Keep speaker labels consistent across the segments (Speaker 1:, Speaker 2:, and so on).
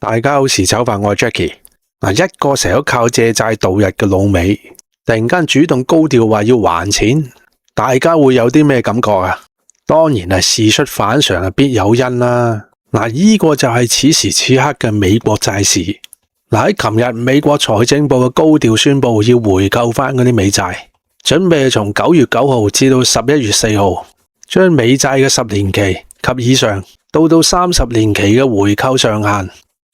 Speaker 1: 大家好，時炒飯，我係 Jackie。一個成日都靠借債度日嘅老美，突然間主動高調話要還錢，大家會有啲咩感覺啊？當然係事出反常，必有因啦。呢個就係此時此刻嘅美國債市。喺琴日美國財政部嘅高調宣布要回購翻嗰啲美債，準備從9月9號至到11月4號，將美債嘅10年期及以上到30年期嘅回購上限，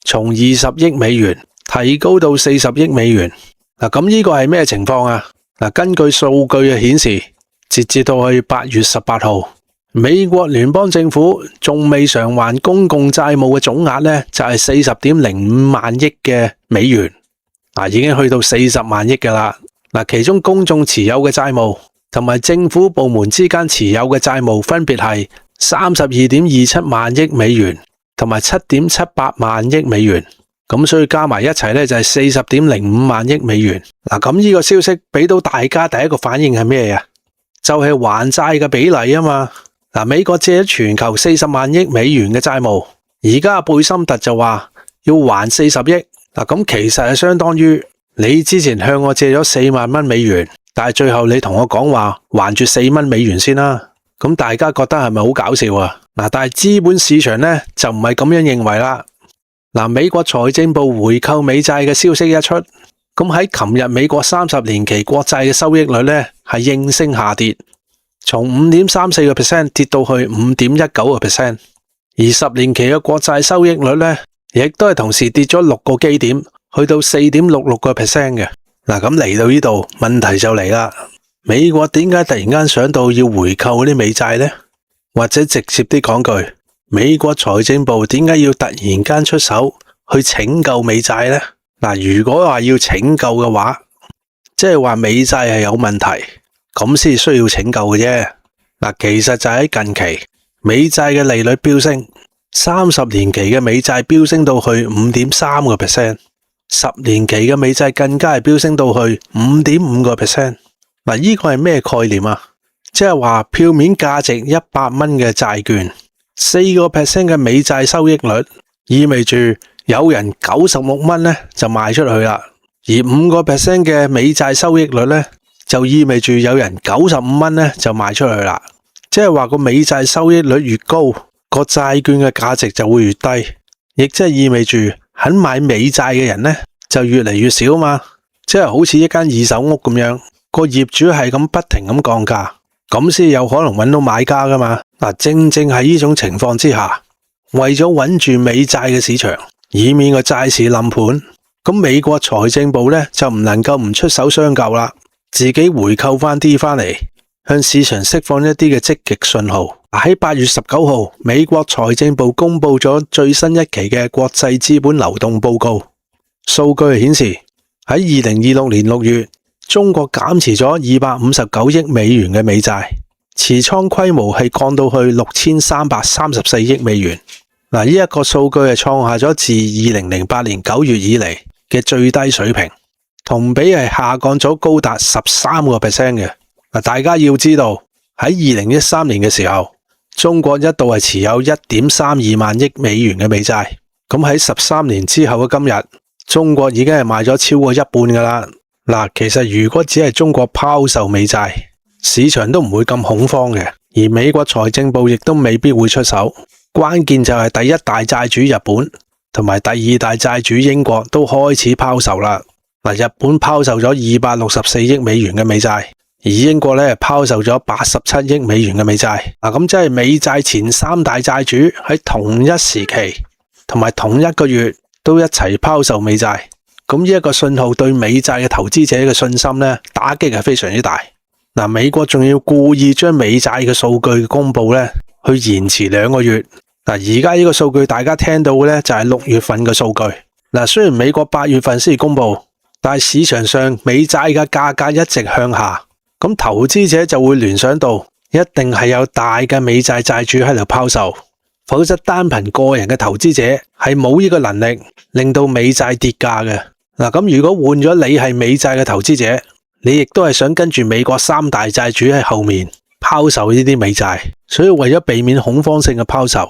Speaker 1: 從20億美元提高到40億美元。咁呢個係咩情況啊？根據數據顯示，截至到去8月18號，美國聯邦政府仲未償還公共債務嘅總額呢，就係40.05萬億嘅美元，已經去到40萬億㗎啦。其中公眾持有嘅債務同埋政府部門之間持有嘅債務分別係32.27萬億美元同埋7.78萬億美元，咁所以加埋一齊呢，就係40.05萬億美元。咁呢個消息俾到大家第一個反應係咩啊？就係還債嘅比例啊嘛。美國借咗全球40萬億美元嘅債務，而家貝森特就話要還40億。咁其實係相當於你之前向我借咗4萬蚊美元，但係最後你同我講話還住4蚊美元先啦。咁大家覺得係咪好搞笑啊？但係資本市場呢，就唔係咁樣認為啦。美國財政部回購美債嘅消息一出，咁喺琴日美國30年期國債嘅收益率呢，係應聲下跌，從 5.34% 跌到去 5.19%， 而10年期嘅國債收益率呢，亦都係同時跌咗6個基點，去到 4.66% 嘅。咁嚟到呢度，問題就嚟啦。美國點解突然間想到要回購嗰啲美債呢？或者直接啲講句，美國財政部點解要突然間出手去拯救美債呢？如果話要拯救嘅話，即係話美債係有問題，咁先需要拯救嘅啫。其實就喺近期，美債嘅利率飆升，30年期嘅美債飆升到去 5.3%， 10年期嘅美債更加係飆升到去 5.5%。呢個係咩概念啊？即係話票面價值100蚊嘅債券，4% 嘅美債收益率，意味住有人96蚊呢就賣出去啦，而5% 嘅美債收益率呢，就意味住有人95蚊呢就賣出去啦。即係話個美債收益率越高，個債券嘅價值就會越低，亦即係意味住肯買美債嘅人呢就越嚟越少嘛。即係好似一間二手屋咁樣，個業主係咁不停咁降價，咁先有可能揾到買家噶嘛。正正係呢種情況之下，為咗穩住美債嘅市場，以免個債市冧盤，咁美國財政部呢就唔能夠唔出手相救啦，自己回購翻啲翻嚟，向市場釋放一啲嘅積極信號。喺8月19號，美國財政部公布咗最新一期嘅國際資本流動報告，數據顯示喺2026年6月，中國減持咗259億美元嘅美債，持倉規模係降到去6334億美元。呢一個數據係創下咗自2008年9月以嚟嘅最低水平，同比係下降咗高達13% 嘅。大家要知道喺2013年嘅時候，中國一度係持有 1.32 萬億美元嘅美債，咁喺13年之後嘅今日，中國已經係賣咗超過一半噶啦。其實如果只係中國拋售美債，市場都唔會咁恐慌嘅，而美國財政部亦都未必會出手。關鍵就係第一大債主日本同埋第二大債主英國都開始拋售啦。日本拋售咗264億美元嘅美債，而英國咧拋售咗87億美元嘅美債。咁即係美債前3大債主喺同一時期同埋同一個月都一齊拋售美債。咁呢一個信號對美債嘅投資者嘅信心呢，打擊係非常之大。美國仲要故意將美債嘅數據公布呢，去延遲2個月。而家呢個數據大家聽到嘅呢，就係6月份嘅數據。雖然美國8月份先公布，但係市場上美債嘅價格一直向下，咁投資者就會聯想到一定係有大嘅美債債主喺度拋售，否則單憑個人嘅投資者係冇呢個能力令到美債跌價嘅。咁如果換咗你係美債嘅投資者，你亦都係想跟住美國3大債主喺後面拋售呢啲美債，所以為咗避免恐慌性嘅拋售，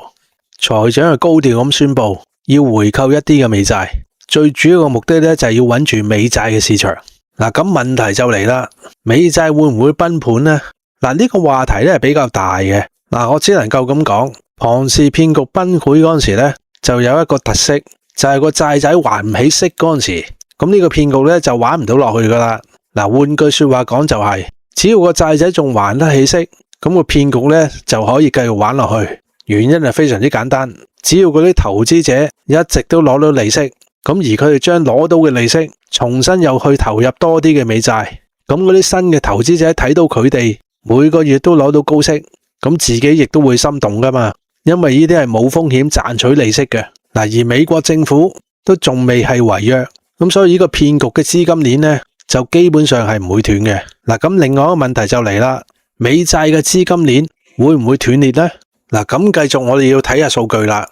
Speaker 1: 財長係高調咁宣布要回購一啲嘅美債，最主要嘅目的咧就係要穩住美債嘅市場。嗱，咁問題就嚟啦，美債會唔會崩盤呢？嗱，呢個話題咧係比較大嘅。嗱，我只能夠咁講，龐氏騙局崩潰嗰陣時咧，就有一個特色，就係個債仔還唔起息嗰陣時，咁呢個騙局咧就玩唔到落去噶啦。嗱，換句說話講就係，只要個債仔仲還得起息，咁個騙局咧就可以繼續玩落去。原因係非常之簡單，只要嗰啲投資者一直都攞到利息，咁而佢哋將攞到嘅利息重新又去投入多啲嘅美債，咁嗰啲新嘅投資者睇到佢哋每個月都攞到高息，咁自己亦都會心動噶嘛，因為呢啲係冇風險賺取利息嘅。嗱，而美國政府都仲未係違約，咁所以呢個騙局嘅資金鏈呢，就基本上係唔會斷嘅。嗱，咁另外一個問題就嚟啦，美債嘅資金鏈會唔會斷裂呢？嗱，咁繼續我哋要睇下數據啦。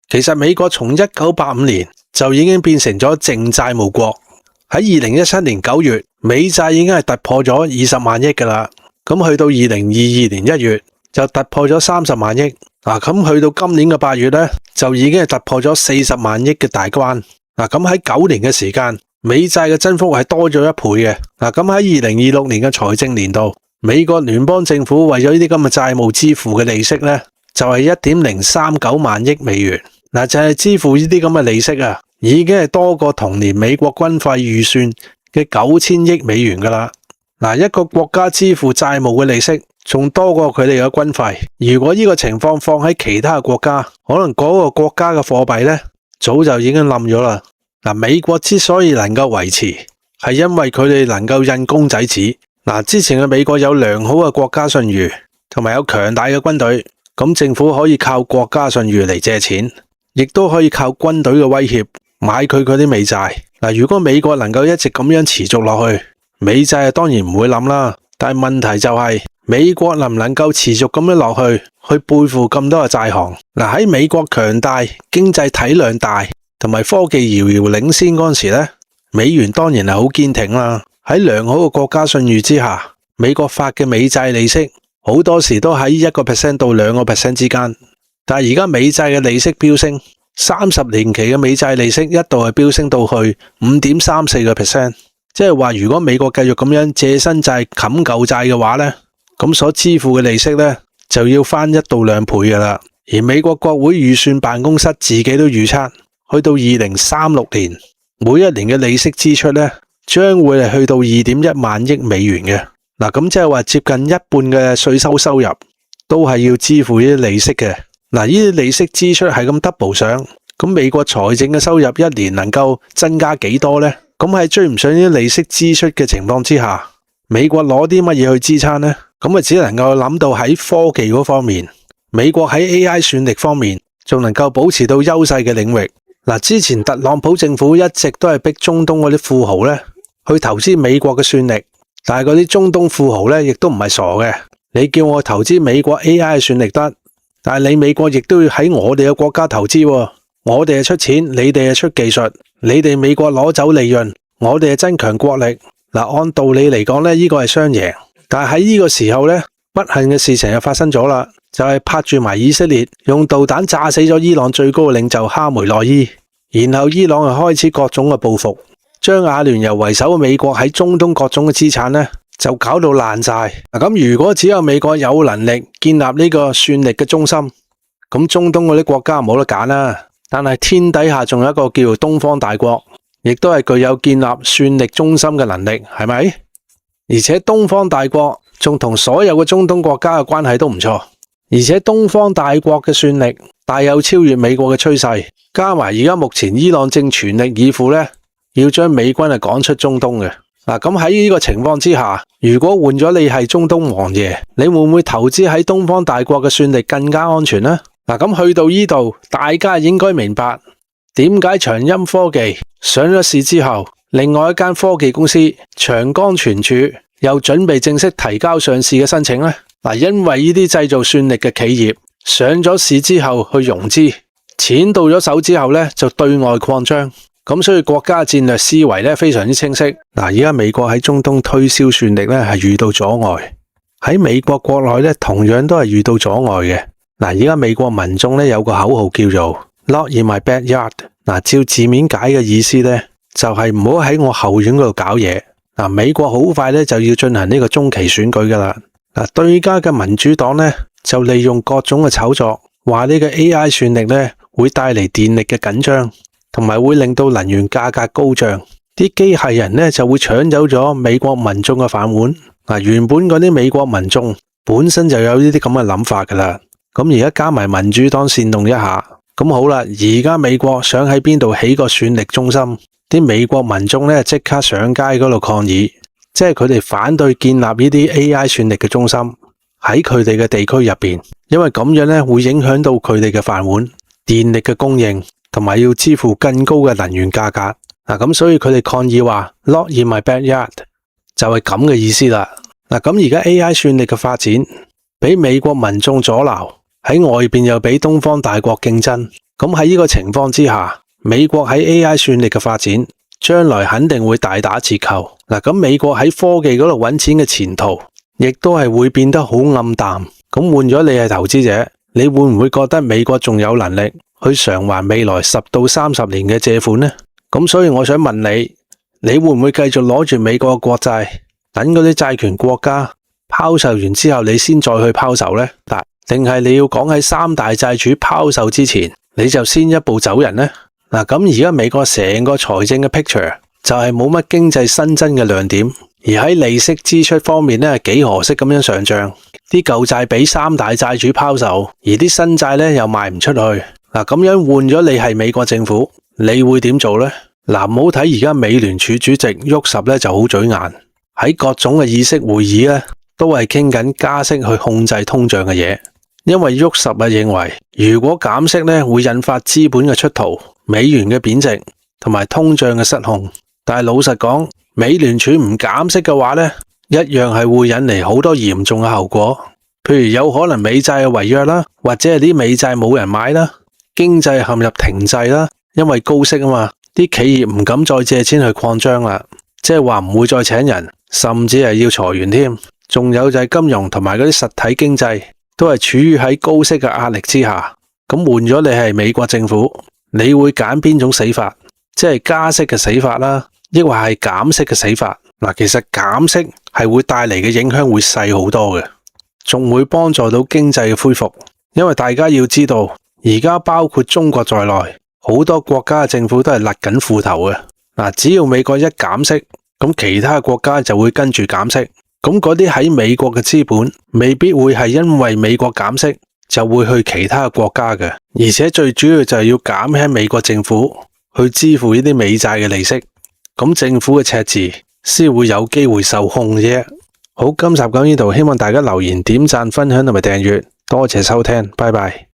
Speaker 1: 其實美國從1985年就已經變成咗淨債務國，喺2017年9月，美債已經係突破咗20萬億噶啦。咁去到2022年1月就突破咗30萬億。嗱，咁去到今年嘅8月咧，就已經係突破咗40萬億嘅大關。嗱，咁喺9年嘅時間，美債嘅增幅係多咗1倍嘅。嗱，咁喺2026年嘅財政年度，美國聯邦政府為咗呢啲咁嘅債務支付嘅利息咧，就係1.039萬億美元。嗱，就係支付呢啲咁嘅利息啊，已經係多過同年美國軍費預算嘅9000億美元噶啦。嗱，一個國家支付債務嘅利息仲多過佢哋嘅軍費。如果呢個情況放喺其他國家，可能嗰個國家嘅貨幣咧早就已經冧咗啦。嗱，美國之所以能夠維持，係因為佢哋能夠印公仔紙。嗱，之前嘅美國有良好嘅國家信譽，同埋有強大嘅軍隊，咁政府可以靠國家信譽嚟借錢，亦都可以靠軍隊嘅威脅買佢嗰啲美債。嗱，如果美國能夠一直咁樣持續落去，美債當然唔會冧啦。但係問題就係美國能唔能夠持續咁樣落去背負咁多嘅債項？嗱，喺美國強大、經濟體量大同埋科技遙遙領先嗰陣時咧，美元當然係好堅挺啦。喺良好嘅國家信譽之下，美國發嘅美債利息好多時都喺1% 到2% 之間。但係而家美債嘅利息飆升，30年期嘅美債利息一度係飆升到去 5.34%。即係話，如果美國繼續咁樣借新債冚舊債嘅話咧，咁所支付嘅利息咧就要翻1到2倍噶啦。而美國國會預算辦公室自己都預測，去到2036年，每一年嘅利息支出咧將會係去到2.1萬億美元嘅。嗱，咁即係話接近一半嘅稅收入都係要支付呢啲利息嘅。嗱，呢啲利息支出係咁 double 上，咁美國財政嘅收入一年能夠增加幾多呢？咁喺追唔上呢啲利息支出嘅情況之下，美國攞啲乜嘢去支撐呢？咁啊，只能夠諗到喺科技嗰方面，美國喺 AI 算力方面仲能夠保持到優勢嘅領域。嗱，之前特朗普政府一直都係逼中東嗰啲富豪咧去投資美國嘅算力，但係嗰啲中東富豪咧亦都唔係傻嘅。你叫我投資美國 AI 算力得，但係你美國亦都要喺我哋嘅國家投資喎。我哋係出錢，你哋係出技術，你哋美國攞走利潤，我哋係增強國力。嗱，按道理嚟講咧，呢個係雙贏。但係喺呢個時候咧，不幸嘅事情就發生咗啦，就係拍住埋以色列用導彈炸死咗伊朗最高嘅領袖哈梅內伊，然後伊朗係開始各種嘅報復，將阿聯酋為首嘅美國喺中東各種嘅資產咧就搞到爛晒。咁如果只有美國有能力建立呢個算力嘅中心，咁中東嗰啲國家冇得揀啦。但係天底下仲有一個叫做東方大國，亦都係具有建立算力中心嘅能力，係咪？而且東方大國仲同所有嘅中東國家嘅關係都唔錯，而且東方大國嘅算力大有超越美國嘅趨勢，加埋而家目前伊朗正全力以赴咧，要將美軍趕出中東嘅。嗱，咁喺呢個情況之下，如果換咗你係中東王爺，你會唔會投資喺東方大國嘅算力更加安全呢？嗱，咁去到呢度，大家應該明白點解長鑫科技上咗市之後，另外一間科技公司長江存儲又準備正式提交上市嘅申請呢？嗱，因為呢啲製造算力嘅企業上咗市之後去融資，錢到咗手之後咧就對外擴張，咁所以國家戰略思維咧非常之清晰。嗱，而家美國喺中東推銷算力咧係遇到阻礙，喺美國國內咧同樣都係遇到阻礙嘅。嗱，而家美國民眾咧有個口號叫做 Not in my backyard。照字面解嘅意思呢，就係唔好喺我後院嗰度搞嘢。美國好快呢就要進行呢個中期選舉噶啦。對家嘅民主黨呢，就利用各種嘅炒作，話呢個 AI 算力呢會帶嚟電力嘅緊張，同埋會令到能源價格高漲。啲機械人呢就會搶走咗美國民眾嘅飯碗。原本嗰啲美國民眾本身就有呢啲咁嘅諗法噶啦，咁而家加埋民主黨煽動一下，咁好啦，而家美國想喺邊度起個算力中心，啲美國民眾呢即刻上街嗰度抗議，即係佢哋反對建立呢啲 AI 算力嘅中心喺佢哋嘅地區入邊，因為咁樣呢會影響到佢哋嘅飯碗、電力嘅供應，同埋要支付更高嘅能源價格。咁所以佢哋抗議話 Not in my backyard 就係咁嘅意思啦。咁而家 AI 算力嘅發展俾美國民眾阻撓，喺外邊又俾東方大國競爭，咁喺呢個情況之下，美國喺 AI 算力嘅發展將來肯定會大打折扣。咁美國喺科技嗰度揾錢嘅前途亦都係會變得好暗淡。咁換咗你係投資者，你會唔會覺得美國仲有能力去償還未來10到30年嘅借款呢？咁所以我想問你，你會唔會繼續攞住美國嘅國債，等嗰啲債權國家拋售完之後你先再去拋售呢？定係你要講喺3大債主拋售之前你就先一步走人呢？咁而家美國成個財政嘅 picture 就係冇乜經濟新增嘅亮點，而喺利息支出方面呢，幾何式咁樣上漲，啲舊債俾3大債主拋售，而啲新債呢又賣唔出去。咁樣換咗你係美國政府，你會點做呢？唔好睇而家美聯儲主席沃什呢就好嘴硬，喺各種嘅議息會議呢都係傾緊加息去控制通脹嘅嘢，因為沃什認為如果減息呢會引發資本嘅出逃、美元嘅貶值同埋通脹嘅失控。但係老實講，美聯儲唔減息嘅話呢，一樣係會引嚟好多嚴重嘅後果，譬如有可能美債嘅違約啦，或者係啲美債冇人買啦，經濟陷入停滯啦，因為高息啊嘛，啲企業唔敢再借錢去擴張啦，即係話唔會再請人，甚至係要裁員添。仲有就係金融同埋嗰啲實體經濟都係處於喺高息嘅壓力之下。咁換咗你係美國政府，你會揀邊種死法？即係加息嘅死法啦，抑或係減息嘅死法？其實減息係會帶嚟嘅影響會細好多嘅，仲會幫助到經濟嘅恢復。因為大家要知道，而家包括中國在內，好多國家嘅政府都係勒緊褲頭嘅。只要美國一減息，咁其他國家就會跟住減息。咁嗰啲喺美國嘅資本未必會係因為美國減息就會去其他國家嘅，而且最主要就係要減輕美國政府去支付呢啲美債嘅利息，咁政府嘅赤字先會有機會受控啫。好，今集講呢度，希望大家留言、點讚、分享同埋訂閱，多謝收聽，拜拜。